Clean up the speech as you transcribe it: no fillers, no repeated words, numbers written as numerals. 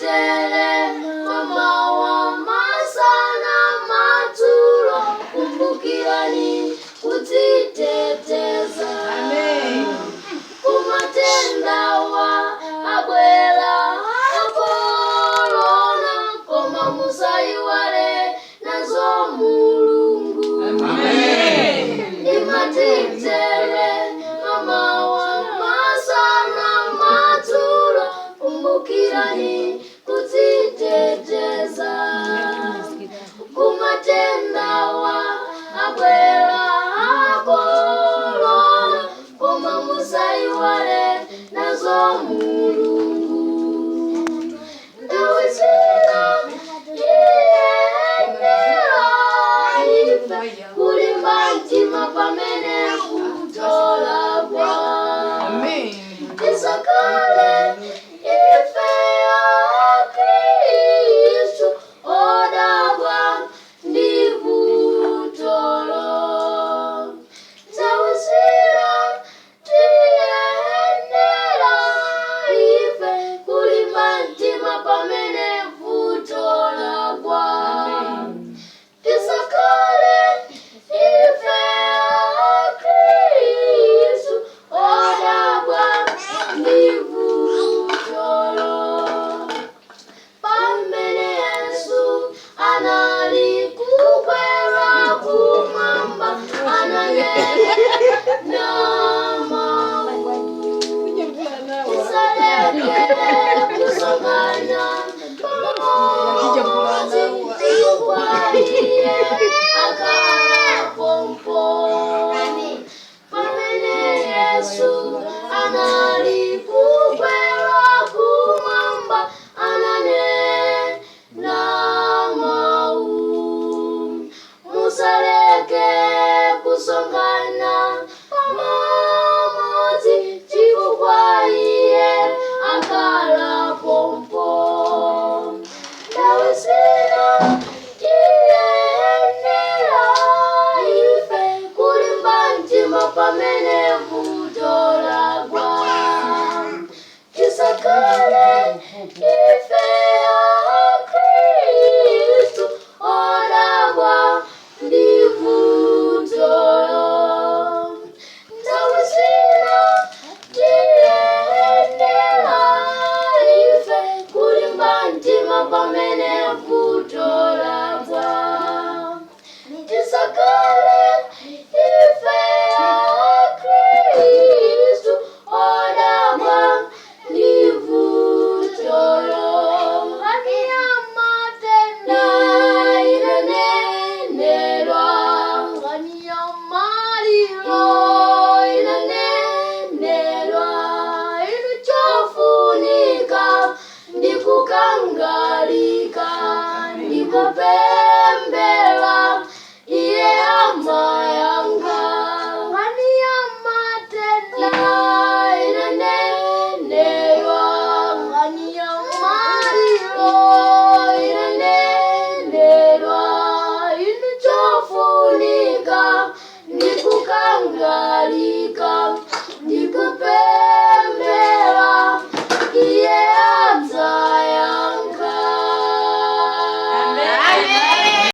titere mama wa masana matulo kumbukirani kutiteteza. Amen. Kumatenda wa abwela akolona koma musaiwale nazo mulungu. Amen. Imatitere mama wa masana matulo kumbukirani kutiteteza. Kumatenda wa abwela akolona koma musaiwale nazo mulungu. Ndawizira iyenera ife kulimba mtima pamene kutolabwa. Amen. Tisakale ife ya Kristu odabwa ndi vutolo. Ndawizira tiyenera ife kulimba mtima pamene kutolabwa. Tisakale ife ya Kristu odabwa ndi vutolo. Pamene Yesu anali kukwera kumwamba ananena mawu. Tisaleke kusongana pamodzi chifukwa iye akhala pompo. Pamene Yesu anali kukwera kumwamba ananena mawu. Musaleke kusongana pamodzi chifukwa iye akhala pompo. Ndawizira tiyenera ife kulimba mtima pamene kutolabwa. Tisakale ife ya Kristu odabwa ndi vutolo. Ndawizira tiyenera ife kulimba mtima pamene kutolabwa. Tisakale ife ya Kristu odabwa ndi vutolo. Akira matenda inanenelwa, ngania malilo inanenelwa. Inu chofunika ndikukangalika ndikupenda